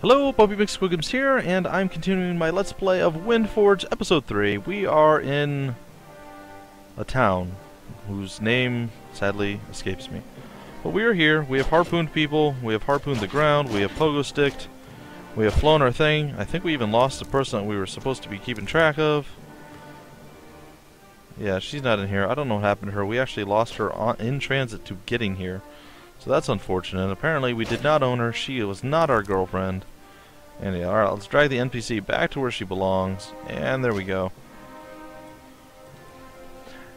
Hello, Bobby McSquigums here, and I'm continuing my Let's Play of WindForge Episode 3. We are in a town whose name, sadly, escapes me. But we are here, we have harpooned people, we have harpooned the ground, we have pogo-sticked, we have flown our thing. I think we even lost the person that we were supposed to be keeping track of. Yeah, she's not in here. I don't know what happened to her. We actually lost her in transit to getting here. So that's unfortunate. Apparently we did not own her. She was not our girlfriend. And yeah, alright, let's drag the NPC back to where she belongs. And there we go.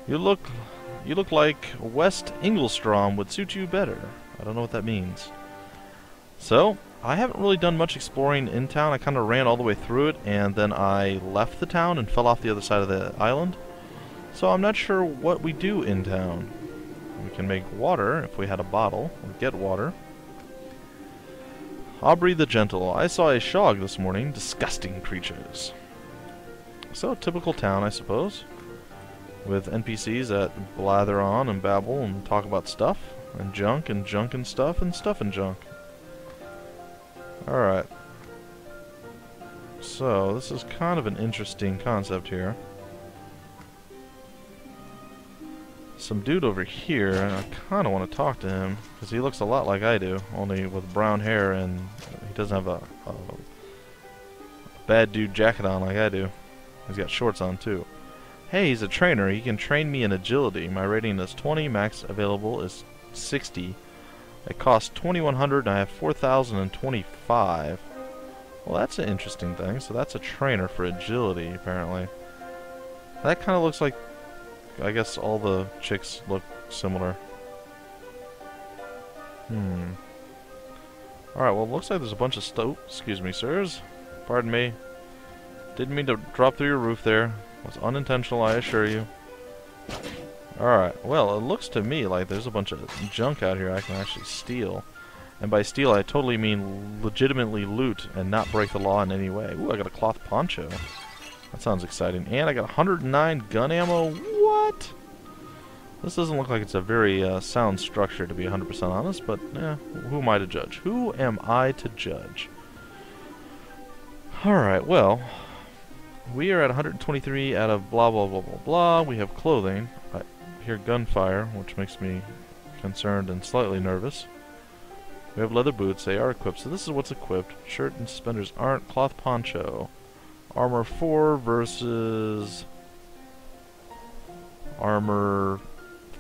You look like West Inglestrom would suit you better. I don't know what that means. So, I haven't really done much exploring in town. I kind of ran all the way through it, and then I left the town and fell off the other side of the island. So I'm not sure what we do in town. We can make water if we had a bottle, or get water. Aubrey the Gentle. I saw a shog this morning. Disgusting creatures. So, typical town, I suppose. With NPCs that blather on and babble and talk about stuff. And junk and stuff and stuff and junk. Alright. So, this is kind of an interesting concept here. Some dude over here, and I kind of want to talk to him because he looks a lot like I do, only with brown hair, and he doesn't have a bad dude jacket on like I do. He's got shorts on too. Hey, he's a trainer. He can train me in agility. My rating is 20. Max available is 60. It costs 2,100, and I have 4,025. Well, that's an interesting thing. So that's a trainer for agility, apparently. That kind of looks like, I guess all the chicks look similar. Alright, well, it looks like there's a bunch of stuff. Excuse me, sirs. Pardon me. Didn't mean to drop through your roof there. It was unintentional, I assure you. Alright, well, it looks to me like there's a bunch of junk out here I can actually steal. And by steal, I totally mean legitimately loot and not break the law in any way. Ooh, I got a cloth poncho. That sounds exciting. And I got 109 gun ammo. What? This doesn't look like it's a very sound structure, to be 100% honest, but who am I to judge? Who am I to judge? Alright, well, we are at 123 out of blah blah blah blah blah. We have clothing. I hear gunfire, which makes me concerned and slightly nervous. We have leather boots. They are equipped, so this is what's equipped. Shirt and suspenders aren't. Cloth poncho. Armor 4 versus Armor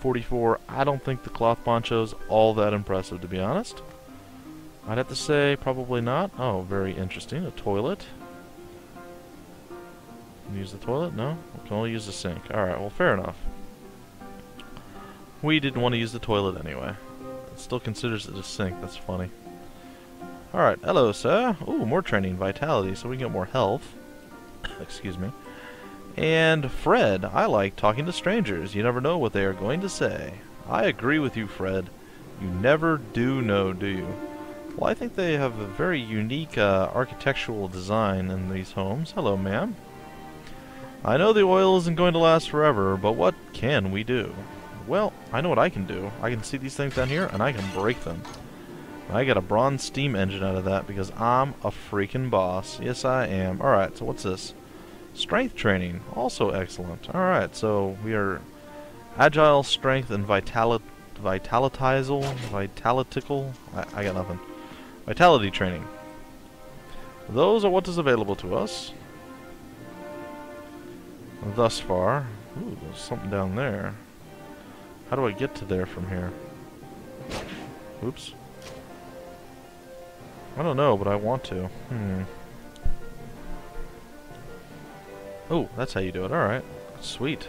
44. I don't think the cloth poncho's all that impressive, to be honest. I'd have to say probably not. Oh, very interesting. A toilet. Can you use the toilet? No? We can only use the sink. Alright, well, fair enough. We didn't want to use the toilet anyway. It still considers it a sink. That's funny. Alright, hello, sir. Ooh, more training. Vitality, so we can get more health. Excuse me. And Fred, I like talking to strangers. You never know what they are going to say. I agree with you, Fred. You never do know, do you? Well, I think they have a very unique architectural design in these homes. Hello, ma'am. I know the oil isn't going to last forever, but what can we do? Well, I know what I can do. I can see these things down here, and I can break them. I got a bronze steam engine out of that because I'm a freaking boss. Yes, I am. Alright, so what's this? Strength training. Also excellent. Alright, so we are agile, strength, and vitalitical. I got nothing. Vitality training. Those are what is available to us. Thus far. Ooh, there's something down there. How do I get to there from here? Oops. I don't know, but I want to. Oh, that's how you do it. Alright. Sweet.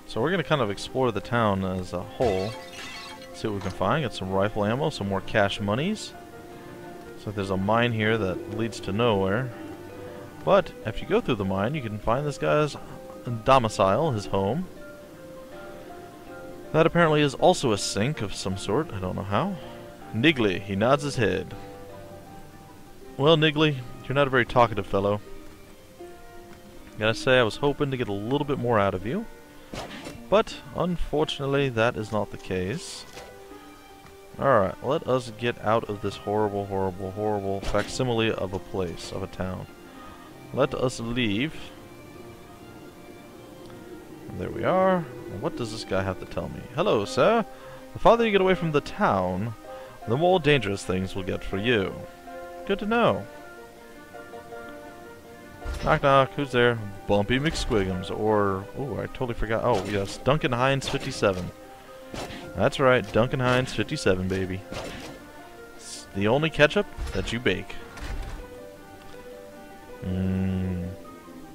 So we're going to kind of explore the town as a whole. See what we can find. Get some rifle ammo, some more cash monies. So there's a mine here that leads to nowhere. But if you go through the mine, you can find this guy's domicile, his home. That apparently is also a sink of some sort. I don't know how. Niggly. He nods his head. Well, Niggly, you're not a very talkative fellow. Gotta say, I was hoping to get a little bit more out of you. But, unfortunately, that is not the case. Alright, let us get out of this horrible, horrible, horrible facsimile of a place, of a town. Let us leave. And there we are. What does this guy have to tell me? Hello, sir. The farther you get away from the town, the more dangerous things will get for you. Good to know. Knock knock, who's there? Bumpy McSquigums, or... oh, I totally forgot. Oh, yes, Duncan Hines 57. That's right, Duncan Hines 57, baby. It's the only ketchup that you bake.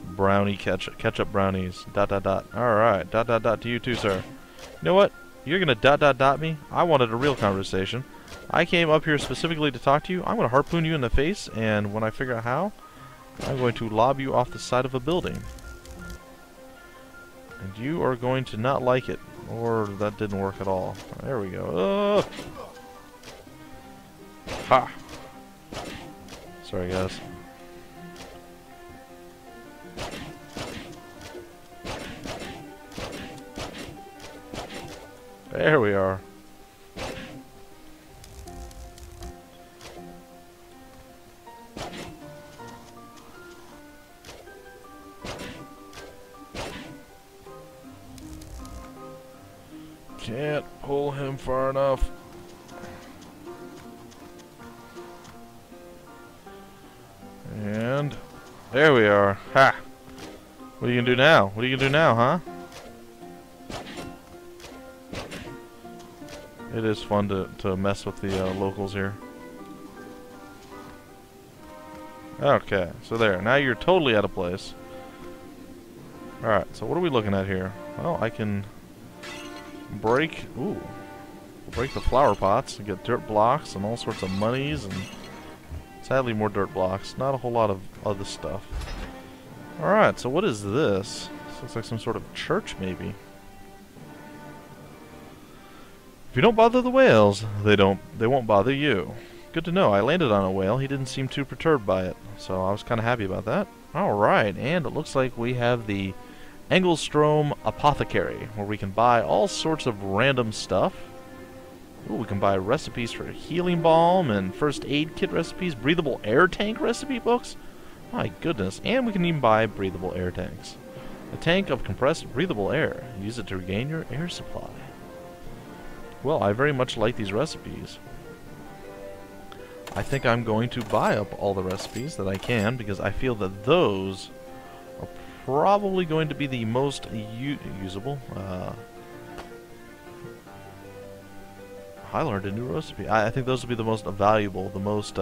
Brownie ketchup. Ketchup brownies. ... Alright, ... to you too, sir. You know what? You're gonna ... me? I wanted a real conversation. I came up here specifically to talk to you. I'm gonna harpoon you in the face, and when I figure out how, I'm going to lob you off the side of a building. And you are going to not like it. Or that didn't work at all. There we go. Ha! Sorry, guys. There we are. Can't pull him far enough. And there we are. Ha! What are you gonna do now? What are you gonna do now, huh? It is fun to mess with the locals here. Okay, so there. Now you're totally out of place. Alright, so what are we looking at here? Well, I can break... ooh. Break the flower pots and get dirt blocks and all sorts of monies and... sadly more dirt blocks. Not a whole lot of other stuff. Alright, so what is this? This looks like some sort of church, maybe. If you don't bother the whales, they won't bother you. Good to know. I landed on a whale. He didn't seem too perturbed by it, so I was kind of happy about that. Alright, and it looks like we have the Engelstrom Apothecary, where we can buy all sorts of random stuff. Ooh, we can buy recipes for healing balm and first aid kit recipes, breathable air tank recipe books. My goodness, and we can even buy breathable air tanks. A tank of compressed breathable air. Use it to regain your air supply. Well, I very much like these recipes. I think I'm going to buy up all the recipes that I can, because I feel that those are probably going to be the most usable. I learned a new recipe. I think those will be the most valuable, the most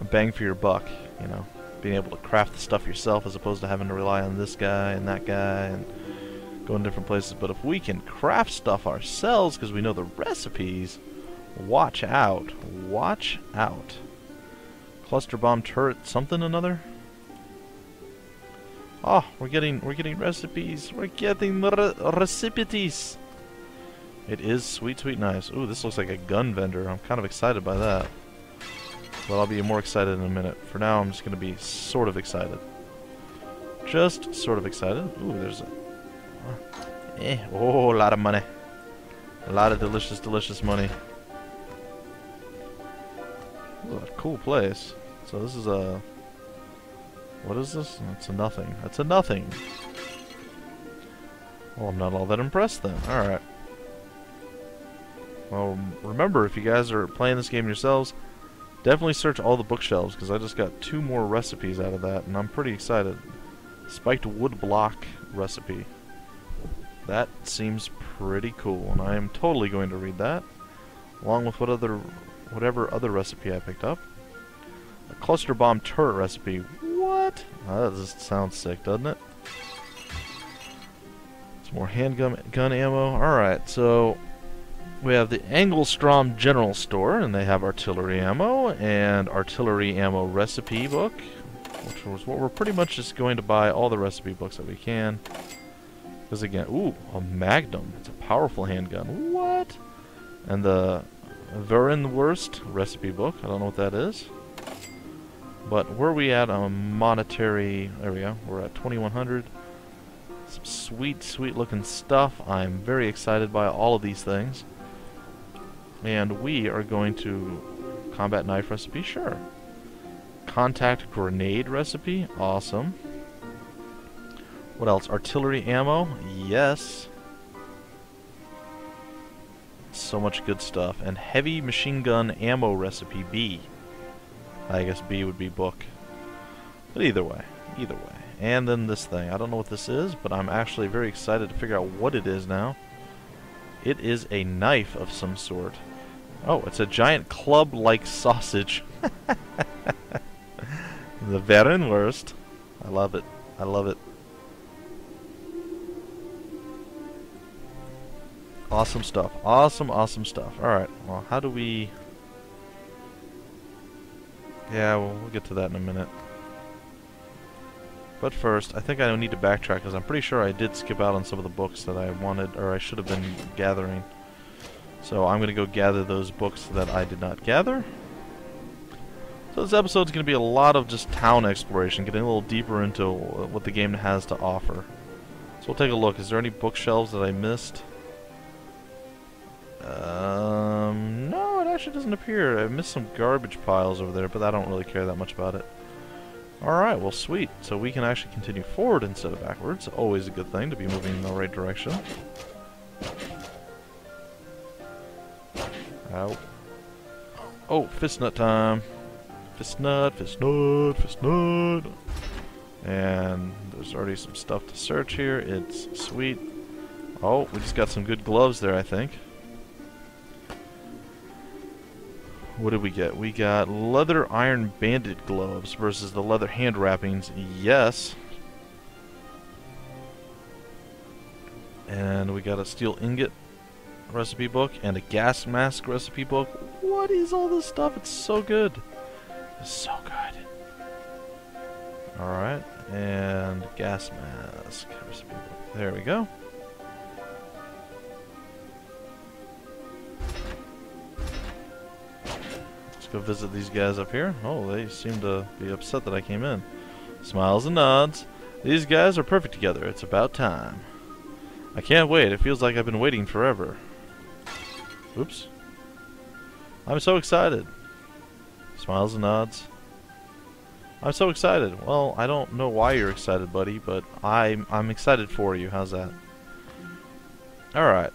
bang for your buck, you know. Being able to craft the stuff yourself as opposed to having to rely on this guy and that guy and go in different places. But if we can craft stuff ourselves because we know the recipes, watch out. Watch out. Cluster bomb turret something another? Oh, we're getting recipes. We're getting recipes. It is sweet, sweet nice. Ooh, this looks like a gun vendor. I'm kind of excited by that. But I'll be more excited in a minute. For now, I'm just going to be sort of excited. Just sort of excited. Ooh, there's a... oh, a lot of money. A lot of delicious, delicious money. Ooh, a cool place. So this is a... what is this? It's a nothing. That's a nothing. Well, I'm not all that impressed then. Alright. Well, remember, if you guys are playing this game yourselves, definitely search all the bookshelves, because I just got 2 more recipes out of that, and I'm pretty excited. Spiked wood block recipe. That seems pretty cool, and I am totally going to read that, along with whatever other recipe I picked up. A cluster bomb turret recipe. What? Oh, that just sounds sick, doesn't it? Some more handgun ammo. Alright, so we have the Engelstrom General Store, and they have artillery ammo and artillery ammo recipe book, which was what we're pretty much just going to buy all the recipe books that we can. Because again, ooh, a Magnum. It's a powerful handgun. What? And the Verenwurst recipe book. I don't know what that is. But where are we at on monetary? There we go. We're at 2100. Some sweet, sweet looking stuff. I'm very excited by all of these things. And we are going to combat knife recipe, sure. Contact grenade recipe, awesome. What else? Artillery ammo, yes. So much good stuff. And heavy machine gun ammo recipe B. I guess B would be book. But either way, either way. And then this thing. I don't know what this is, but I'm actually very excited to figure out what it is now. It is a knife of some sort. Oh, it's a giant club-like sausage. The very worst. I love it. I love it. Awesome stuff. Awesome, awesome stuff. Alright, well, how do we... Yeah, well, we'll get to that in a minute. But first, I think I need to backtrack, because I'm pretty sure I did skip out on some of the books that I wanted, or I should have been gathering. So I'm going to go gather those books that I did not gather. So this episode's going to be a lot of just town exploration, getting a little deeper into what the game has to offer. So we'll take a look. Is there any bookshelves that I missed? No, it actually doesn't appear. I missed some garbage piles over there, but I don't really care that much about it. Alright, well sweet. So we can actually continue forward instead of backwards. Always a good thing to be moving in the right direction. Ow. Oh, fist nut time. Fist nut, fist nut, fist nut. And there's already some stuff to search here. It's sweet. Oh, we just got some good gloves there, I think. What did we get? We got leather iron bandit gloves versus the leather hand wrappings. Yes. And we got a steel ingot recipe book and a gas mask recipe book. What is all this stuff? It's so good. It's so good. Alright. And gas mask recipe book. There we go. Go visit these guys up here. Oh, they seem to be upset that I came in. Smiles and nods. These guys are perfect together. It's about time. I can't wait. It feels like I've been waiting forever. Oops. I'm so excited. Smiles and nods. I'm so excited. Well, I don't know why you're excited, buddy, but I'm excited for you. How's that? Alright.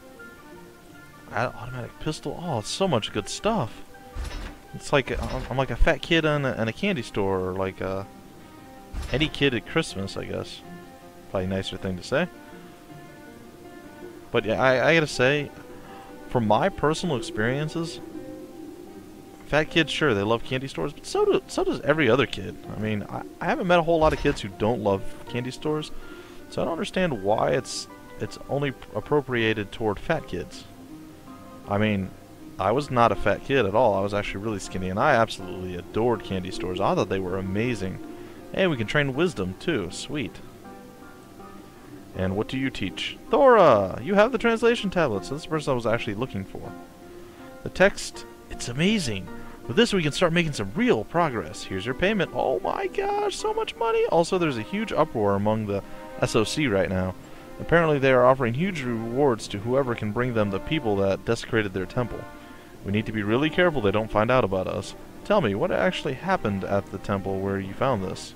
Automatic pistol. Oh, it's so much good stuff. It's like I'm like a fat kid in a candy store, or like any kid at Christmas, I guess. Probably a nicer thing to say. But yeah, I gotta say, from my personal experiences, fat kids, sure, they love candy stores, but so does every other kid. I mean, I haven't met a whole lot of kids who don't love candy stores, so I don't understand why it's only appropriated toward fat kids. I mean, I was not a fat kid at all. I was actually really skinny, and I absolutely adored candy stores. I thought they were amazing. And we can train wisdom, too. Sweet. And what do you teach? Thora! You have the translation tablet, so this is the person I was actually looking for. The text, it's amazing. With this, we can start making some real progress. Here's your payment. Oh my gosh, so much money! Also, there's a huge uproar among the SOC right now. Apparently, they are offering huge rewards to whoever can bring them the people that desecrated their temple. We need to be really careful they don't find out about us. Tell me, what actually happened at the temple where you found this?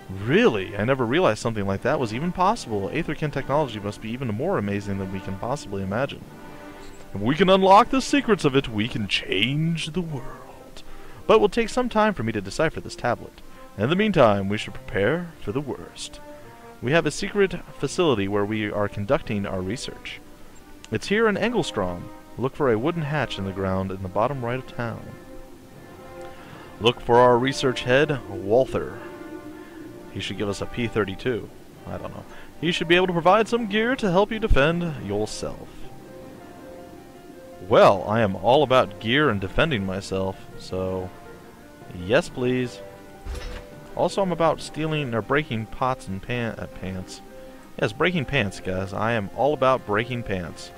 Really? I never realized something like that was even possible. Aetherkin technology must be even more amazing than we can possibly imagine. If we can unlock the secrets of it, we can change the world. But it will take some time for me to decipher this tablet. In the meantime, we should prepare for the worst. We have a secret facility where we are conducting our research. It's here in Engelstrom. Look for a wooden hatch in the ground in the bottom right of town. Look for our research head, Walther. He should give us a P-32. I don't know. He should be able to provide some gear to help you defend yourself. Well, I am all about gear and defending myself, so yes please. Also, I'm about stealing or breaking pots and pants. Yes, breaking pants, guys. I am all about breaking pants.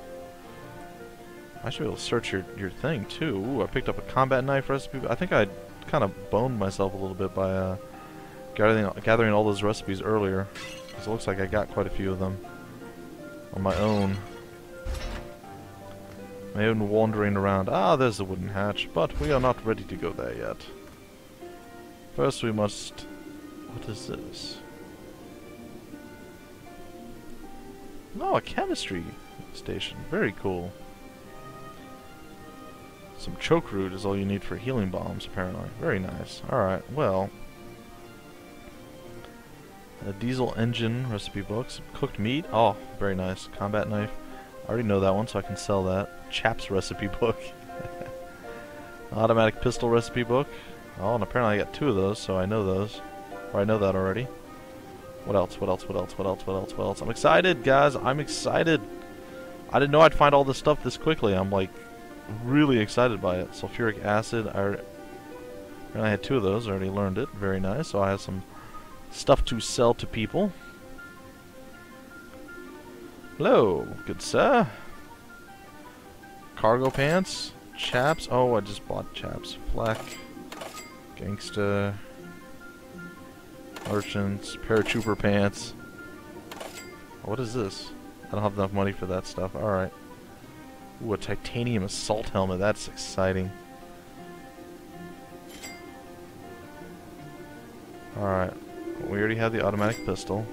I should be able to search your thing, too. Ooh, I picked up a combat knife recipe. I think I kind of boned myself a little bit by gathering all those recipes earlier. Because it looks like I got quite a few of them on my own. I have been wandering around. Ah, there's the wooden hatch, but we are not ready to go there yet. First we must... What is this? No, a chemistry station. Very cool. Some choke root is all you need for healing bombs, apparently. Very nice. Alright, well... A diesel engine recipe book. Some cooked meat. Oh, very nice. Combat knife. I already know that one, so I can sell that. Chaps recipe book. Automatic pistol recipe book. Oh, and apparently I got 2 of those, so I know those. Or I know that already. What else? What else? What else? What else? What else? What else? I'm excited, guys. I'm excited. I didn't know I'd find all this stuff this quickly. I'm like really excited by it. Sulfuric acid. I had 2 of those. I already learned it. Very nice. So I have some stuff to sell to people. Hello, good sir. Cargo pants. Chaps. Oh, I just bought chaps. Flak. Gangsta. Merchants. Paratrooper pants. What is this? I don't have enough money for that stuff. Alright. Ooh, a titanium assault helmet. That's exciting. Alright. We already had the automatic pistol.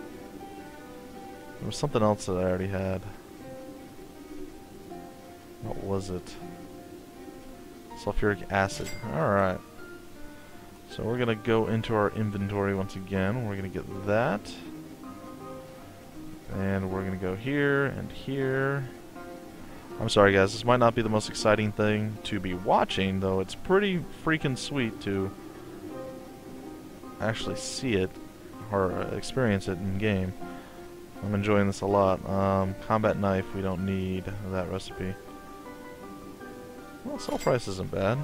There was something else that I already had. What was it? Sulfuric acid. Alright. So we're going to go into our inventory once again. We're going to get that. And we're going to go here and here. I'm sorry guys, this might not be the most exciting thing to be watching, though it's pretty freaking sweet to actually see it or experience it in game. I'm enjoying this a lot. Combat knife, we don't need that recipe. Well, sell price isn't bad.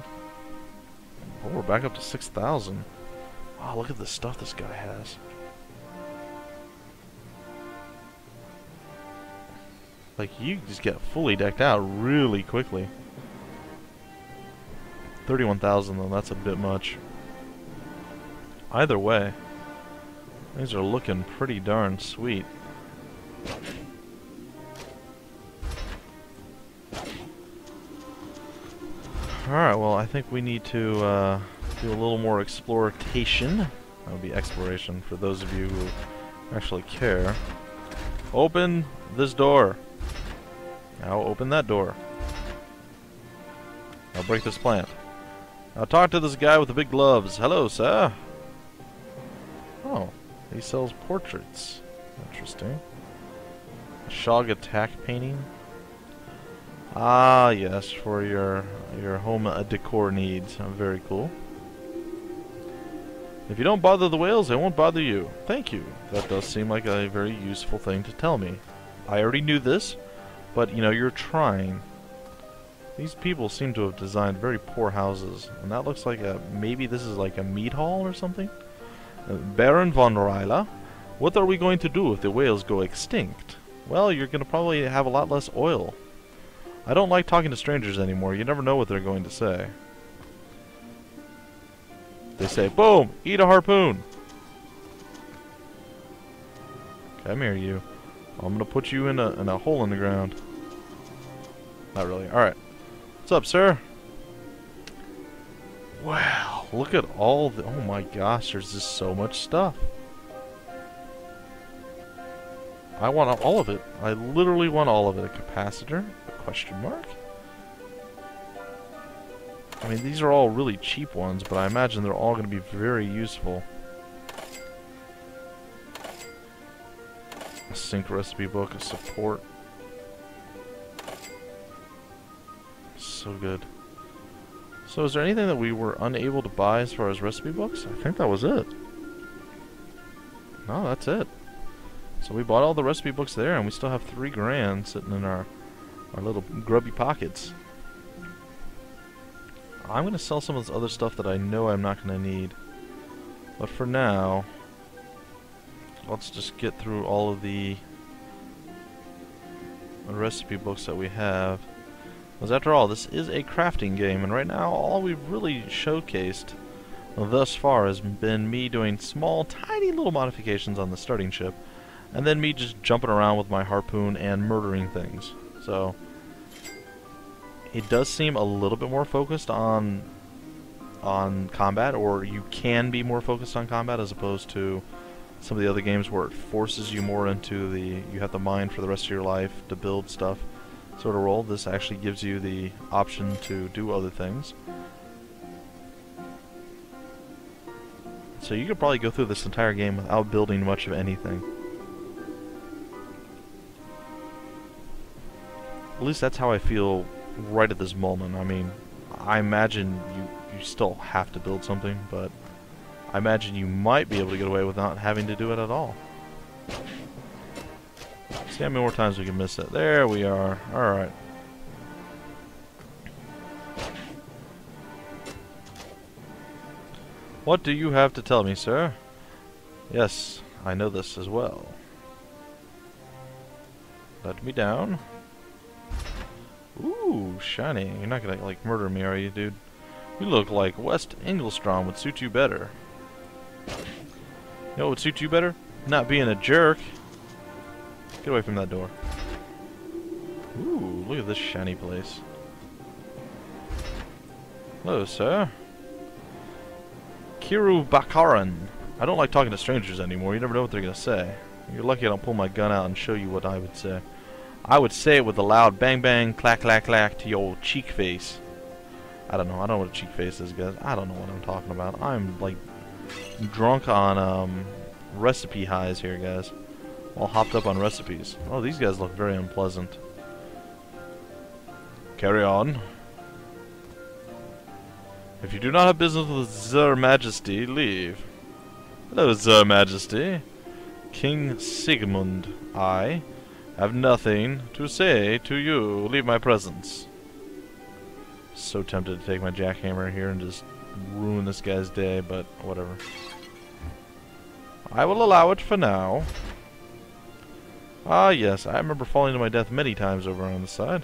Oh, we're back up to 6,000. Wow, look at the stuff this guy has. Like, you just get fully decked out really quickly. 31,000 though, that's a bit much. Either way, these are looking pretty darn sweet. Alright, well, I think we need to do a little more exploration. That would be exploration for those of you who actually care. Open this door. Now open that door. Now break this plant. Now talk to this guy with the big gloves. Hello, sir. Oh, he sells portraits. Interesting. Shog attack painting. Ah, yes, for your home decor needs. Very cool. If you don't bother the whales, they won't bother you. Thank you. That does seem like a very useful thing to tell me. I already knew this, but you know, you're trying. These people seem to have designed very poor houses, and that looks like maybe this is like a meat hall or something. Baron von Ryla, what are we going to do if the whales go extinct? Well, you're going to probably have a lot less oil. I don't like talking to strangers anymore. You never know what they're going to say. They say, boom, eat a harpoon. Come here, you. I'm going to put you in a hole in the ground. Not really. Alright. What's up, sir? Wow, look at all the... Oh my gosh, there's just so much stuff. I want all of it. I literally want all of it. A capacitor? A question mark? I mean, these are all really cheap ones, but I imagine they're all going to be very useful. A sync recipe book, a support. So good. So is there anything that we were unable to buy as far as recipe books? I think that was it. No, that's it. So we bought all the recipe books there, and we still have $3 grand sitting in our little grubby pockets. I'm going to sell some of this other stuff that I know I'm not going to need. But for now, let's just get through all of the recipe books that we have. Because after all, this is a crafting game, and right now all we've really showcased thus far has been me doing small, tiny little modifications on the starting ship, and then me just jumping around with my harpoon and murdering things. So, it does seem a little bit more focused on combat, or you can be more focused on combat as opposed to some of the other games where it forces you more into you have to mine for the rest of your life to build stuff sort of role. This actually gives you the option to do other things. So you could probably go through this entire game without building much of anything. At least that's how I feel right at this moment. I mean, I imagine you still have to build something, but I imagine you might be able to get away with not having to do it at all. See how many more times we can miss it. There we are. Alright. What do you have to tell me, sir? Yes, I know this as well. Let me down. Ooh, shiny. You're not gonna, like, murder me, are you, dude? You look like West Engelstrom would suit you better. You know what would suit you better? Not being a jerk. Get away from that door. Ooh, look at this shiny place. Hello, sir. Kiru Bakaran. I don't like talking to strangers anymore. You never know what they're gonna say. You're lucky I don't pull my gun out and show you what I would say. I would say it with a loud bang bang, clack clack clack to your cheek face. I don't know what a cheek face is, guys. I don't know what I'm talking about. I'm like drunk on recipe highs here, guys. All hopped up on recipes. Oh, these guys look very unpleasant. Carry on. If you do not have business with Sir Majesty, leave. Hello, Sir Majesty. King Sigmund, I have nothing to say to you. Leave my presence. So tempted to take my jackhammer here and just ruin this guy's day, but whatever. I will allow it for now. Ah, yes, I remember falling to my death many times over on the side.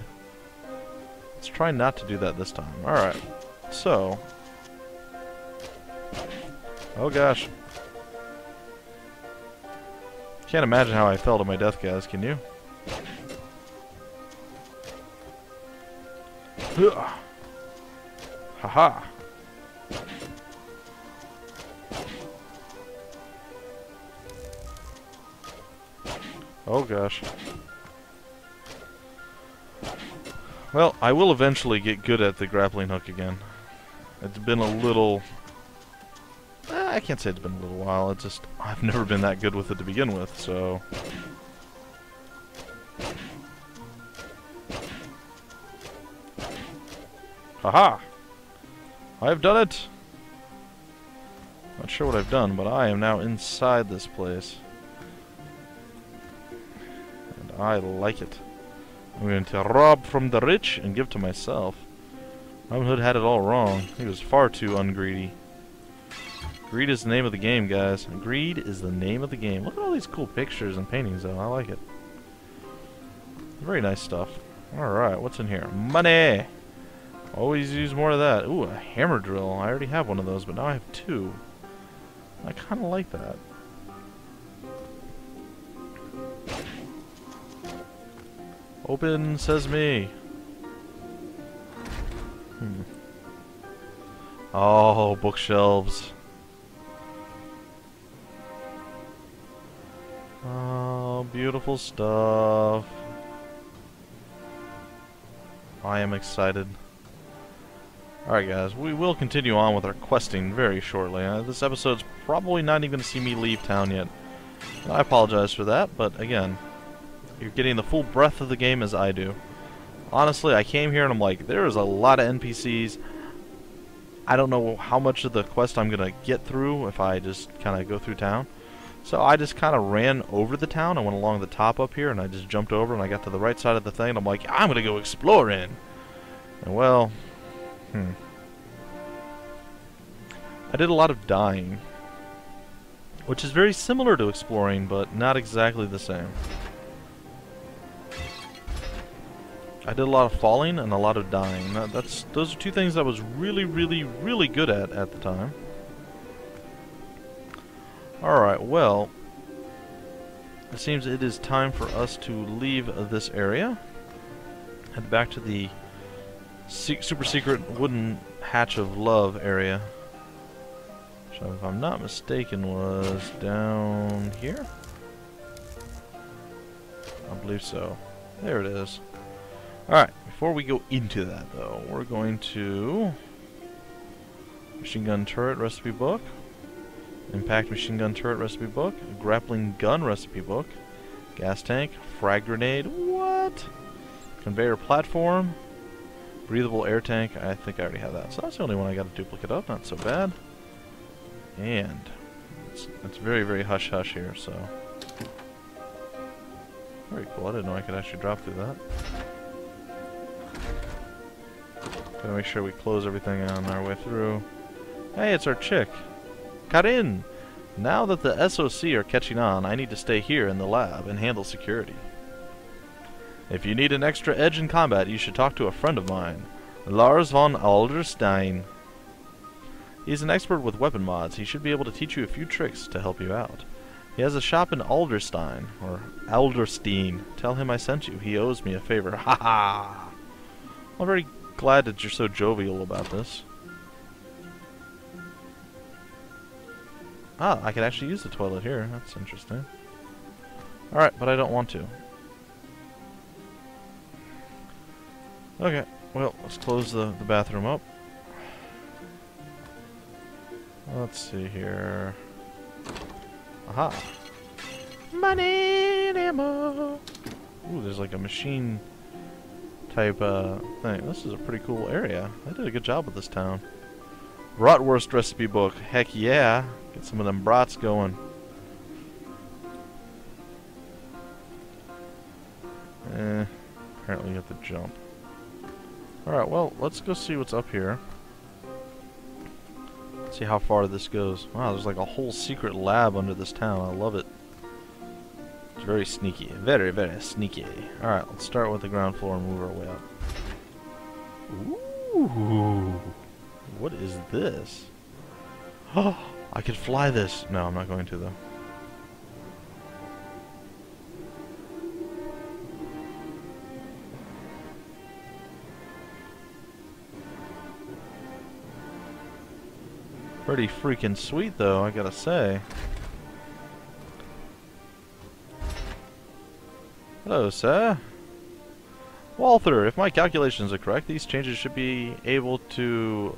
Let's try not to do that this time. Alright, so... Oh gosh. Can't imagine how I fell to my death, guys, can you? Haha. Oh gosh. Well, I will eventually get good at the grappling hook again. It's been a little... I can't say it's been a little while, it's just... I've never been that good with it to begin with, so... Haha! I have done it! Not sure what I've done, but I am now inside this place. And I like it. I'm going to rob from the rich and give to myself. Robin Hood had it all wrong. He was far too ungreedy. Greed is the name of the game, guys. Greed is the name of the game. Look at all these cool pictures and paintings, though. I like it. Very nice stuff. Alright, what's in here? Money! Always use more of that. Ooh, a hammer drill. I already have one of those, but now I have two. I kind of like that. Open sesame. Oh, bookshelves. Oh, beautiful stuff. I am excited. Alright guys, we will continue on with our questing very shortly. This episode's probably not even going to see me leave town yet. I apologize for that, but again, you're getting the full breadth of the game as I do. Honestly, I came here and I'm like, there is a lot of NPCs. I don't know how much of the quest I'm going to get through if I just kind of go through town. So I just kind of ran over the town. I went along the top up here and I just jumped over and I got to the right side of the thing and I'm like, I'm going to go exploring. And well, I did a lot of dying, which is very similar to exploring, but not exactly the same. I did a lot of falling and a lot of dying. Those are two things I was really, really, really good at the time. Alright, well, it seems it is time for us to leave this area. Head back to the super secret wooden hatch of love area. Which, if I'm not mistaken, was down here? I believe so. There it is. Alright, before we go into that, though, we're going to... Machine gun turret recipe book. Impact machine gun turret recipe book. Grappling gun recipe book. Gas tank. Frag grenade. What? Conveyor platform. Breathable air tank. I think I already have that. So that's the only one I got to duplicate up. Not so bad. And it's very, very hush-hush here, so... Very cool. I didn't know I could actually drop through that. Gotta make sure we close everything on our way through. Hey, it's our chick. Karin! Now that the SOC are catching on, I need to stay here in the lab and handle security. If you need an extra edge in combat, you should talk to a friend of mine, Lars von Alderstein. He's an expert with weapon mods. He should be able to teach you a few tricks to help you out. He has a shop in Alderstein, or Alderstein. Tell him I sent you. He owes me a favor. Ha ha! I'm very glad that you're so jovial about this. Ah, I can actually use the toilet here. That's interesting. Alright, but I don't want to. Okay, well, let's close the bathroom up. Let's see here. Aha! Money and ammo! Ooh, there's like a machine type thing. This is a pretty cool area. They did a good job with this town. Bratwurst recipe book. Heck yeah! Get some of them brats going. Apparently you have to jump. Alright, well, let's go see what's up here. See how far this goes. Wow, there's like a whole secret lab under this town. I love it. It's very sneaky. Very, very sneaky. Alright, let's start with the ground floor and move our way up. Ooh. What is this? Oh, I could fly this. No, I'm not going to, though. Pretty freaking sweet, though, I gotta say. Hello, sir. Walther, if my calculations are correct, these changes should be able to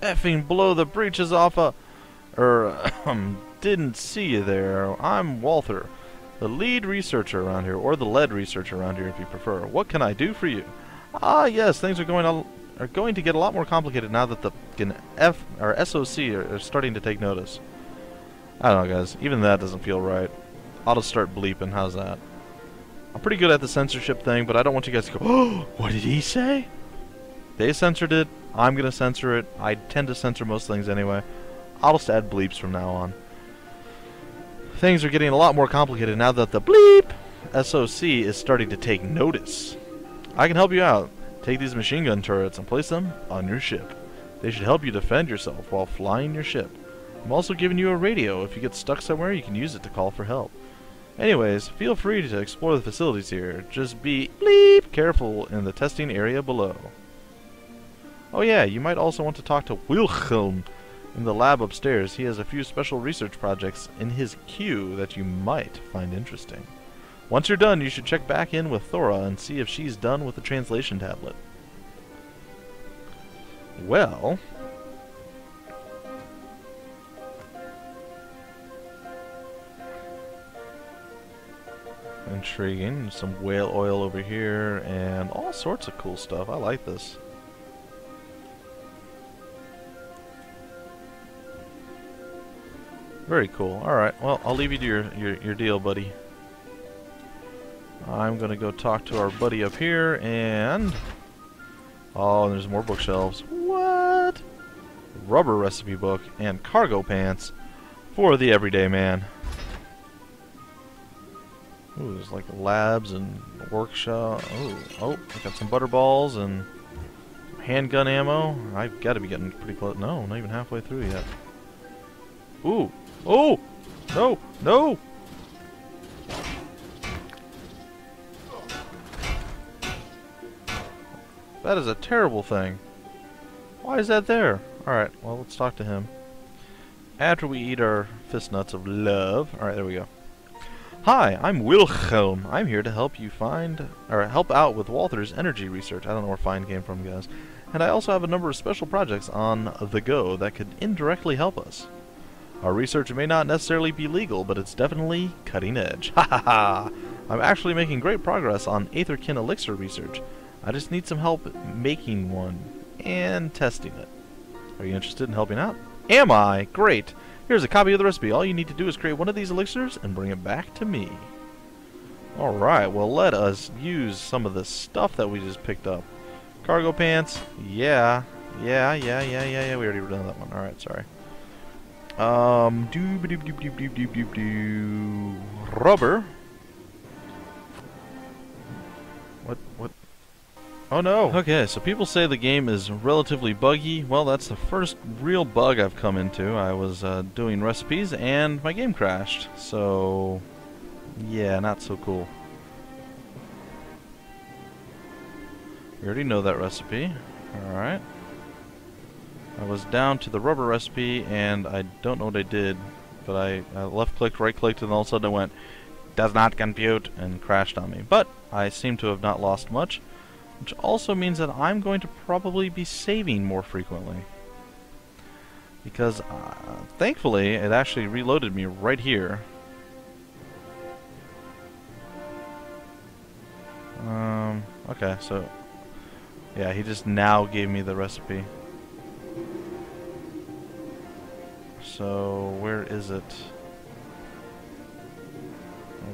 effing blow the breeches off a... didn't see you there. I'm Walther, the lead researcher around here, or the lead researcher around here if you prefer. What can I do for you? Ah, yes, things are going to get a lot more complicated now that the SOC are starting to take notice. I don't know, guys. Even that doesn't feel right. I'll just start bleeping. How's that? I'm pretty good at the censorship thing, but I don't want you guys to go, oh, what did he say? They censored it. I'm going to censor it. I tend to censor most things anyway. I'll just add bleeps from now on. Things are getting a lot more complicated now that the bleep SOC is starting to take notice. I can help you out. Take these machine gun turrets and place them on your ship. They should help you defend yourself while flying your ship. I'm also giving you a radio. If you get stuck somewhere, you can use it to call for help. Anyways, feel free to explore the facilities here. Just be bleep careful in the testing area below. Oh yeah, you might also want to talk to Wilhelm in the lab upstairs. He has a few special research projects in his queue that you might find interesting. Once you're done, you should check back in with Thora and see if she's done with the translation tablet. Well... intriguing. Some whale oil over here and all sorts of cool stuff. I like this. Very cool. Alright, well, I'll leave you to your deal, buddy. I'm gonna go talk to our buddy up here and... oh, there's more bookshelves. What? Rubber recipe book and cargo pants for the everyday man. Ooh, there's like labs and workshop. Oh, I got some butterballs and handgun ammo. I've got to be getting pretty close. No, not even halfway through yet. Ooh, oh, no, no. That is a terrible thing. Why is that there? Alright, well, let's talk to him. After we eat our fist nuts of love. Alright, there we go. Hi, I'm Wilhelm. I'm here to help you help out with Walther's energy research. I don't know where find came from, guys. And I also have a number of special projects on the go that could indirectly help us. Our research may not necessarily be legal, but it's definitely cutting edge. Ha ha ha! I'm actually making great progress on Aetherkin elixir research. I just need some help making one and testing it. Are you interested in helping out? Am I? Great! Here's a copy of the recipe. All you need to do is create one of these elixirs and bring it back to me. Alright, well, let us use some of the stuff that we just picked up. Cargo pants. Yeah. We already done that one. Alright, sorry. Rubber. What? Oh no! Okay, so people say the game is relatively buggy. Well, that's the first real bug I've come into. I was doing recipes and my game crashed. So, yeah, not so cool. We already know that recipe. Alright. I was down to the rubber recipe and I don't know what I did, but I left-clicked, right-clicked, and all of a sudden it went, does not compute, and crashed on me. But I seem to have not lost much, which also means that I'm going to probably be saving more frequently. Because, thankfully, it actually reloaded me right here. Okay, so... yeah, he just now gave me the recipe. So, where is it?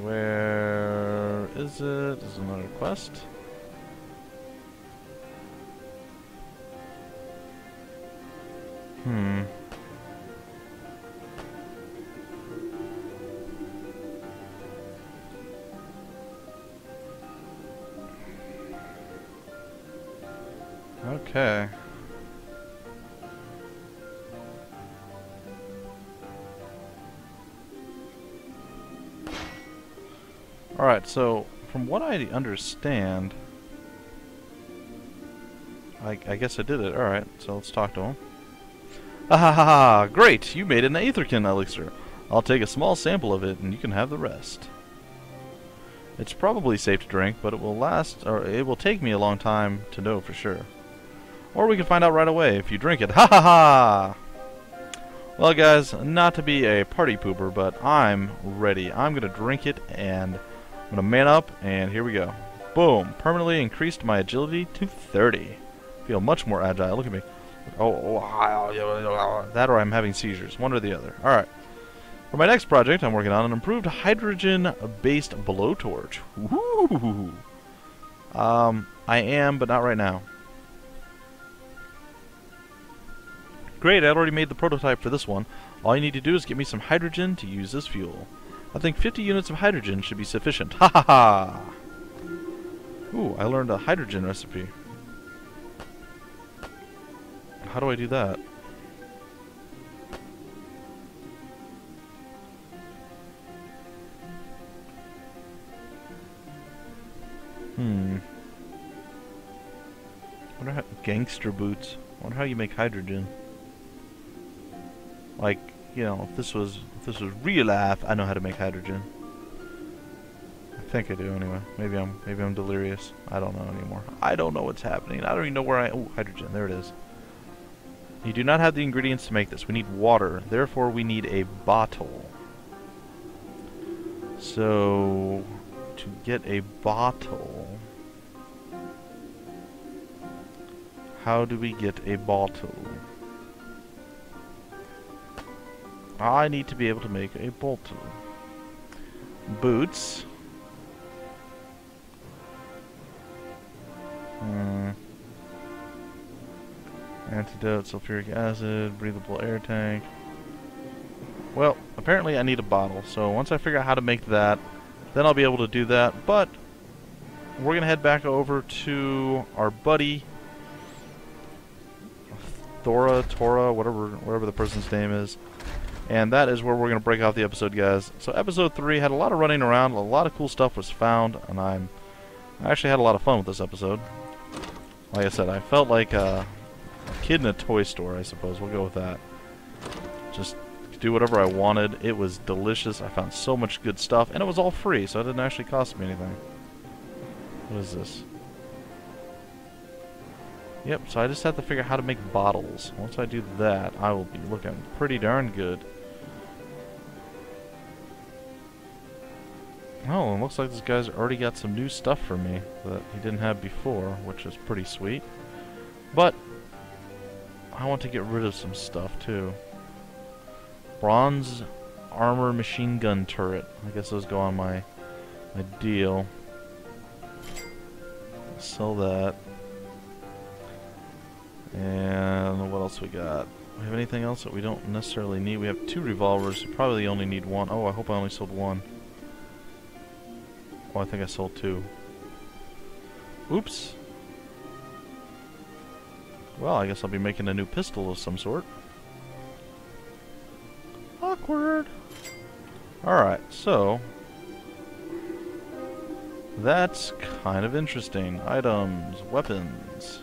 Where is it? Is another quest? Okay. Alright, so from what I understand, I guess I did it. Alright, so let's talk to him. Ah, great! You made an Aetherkin elixir. I'll take a small sample of it and you can have the rest. It's probably safe to drink, but it will take me a long time to know for sure. Or we can find out right away if you drink it. Ha ha ha! Well guys, not to be a party pooper, but I'm ready. I'm gonna drink it and I'm gonna man up, and here we go. Boom! Permanently increased my agility to 30. Feel much more agile. Look at me. That or I'm having seizures. One or the other. Alright. For my next project, I'm working on an improved hydrogen-based blowtorch. Woohoo! I am, but not right now. Great, I already made the prototype for this one. All you need to do is get me some hydrogen to use as fuel. I think 50 units of hydrogen should be sufficient. Ha ha ha! Ooh, I learned a hydrogen recipe. How do I do that? Wonder how gangster boots. Wonder how you make hydrogen. Like, you know, if this was real life, I know how to make hydrogen. I think I do anyway. Maybe I'm delirious. I don't know anymore. I don't know what's happening. I don't even know where oh, hydrogen. There it is. You do not have the ingredients to make this. We need water. Therefore, we need a bottle. So, to get a bottle, how do we get a bottle? I need to be able to make a bottle. Boots. Antidote, sulfuric acid, breathable air tank. Well, apparently I need a bottle, so once I figure out how to make that, then I'll be able to do that. But we're going to head back over to our buddy Tora, whatever the person's name is. And that is where we're going to break off the episode, guys. So episode 3 had a lot of running around, a lot of cool stuff was found, and I actually had a lot of fun with this episode. Like I said, I felt like a kid in a toy store, I suppose. We'll go with that. Just do whatever I wanted. It was delicious. I found so much good stuff, and it was all free, so it didn't actually cost me anything. What is this? Yep, so I just have to figure out how to make bottles. Once I do that, I will be looking pretty darn good. Oh, it looks like this guy's already got some new stuff for me that he didn't have before, which is pretty sweet. But I want to get rid of some stuff too. Bronze armor machine gun turret. I guess those go on my deal. Sell that. And what else we got? We have anything else that we don't necessarily need? We have 2 revolvers. We probably only need 1. Oh, I hope I only sold 1. Oh, I think I sold 2. Oops. Well, I guess I'll be making a new pistol of some sort. Awkward. Alright, so that's kind of interesting. Items, weapons.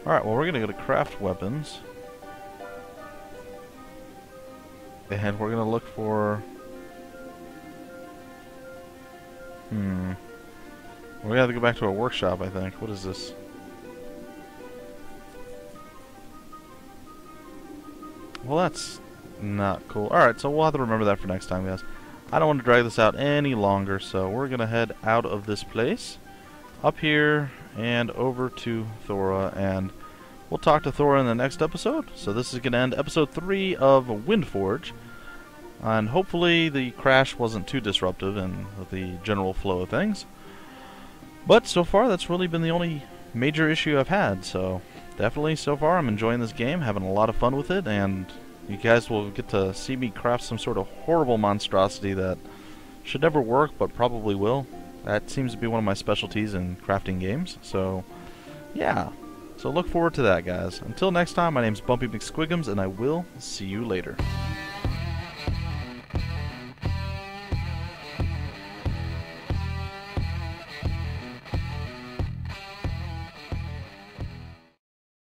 Alright, well, we're gonna go to craft weapons. And we're gonna look for... We're gonna have to go back to our workshop, I think. What is this? Well, that's not cool. Alright, so we'll have to remember that for next time, guys. I don't want to drag this out any longer, so we're gonna head out of this place, up here, and over to Thora, and we'll talk to Thora in the next episode. So this is gonna end episode 3 of WindForge. And hopefully the crash wasn't too disruptive in the general flow of things. But so far, that's really been the only major issue I've had. So definitely, so far, I'm enjoying this game, having a lot of fun with it, and you guys will get to see me craft some sort of horrible monstrosity that should never work, but probably will. That seems to be one of my specialties in crafting games. So, yeah. So look forward to that, guys. Until next time, my name's Bumpy McSquigums, and I will see you later.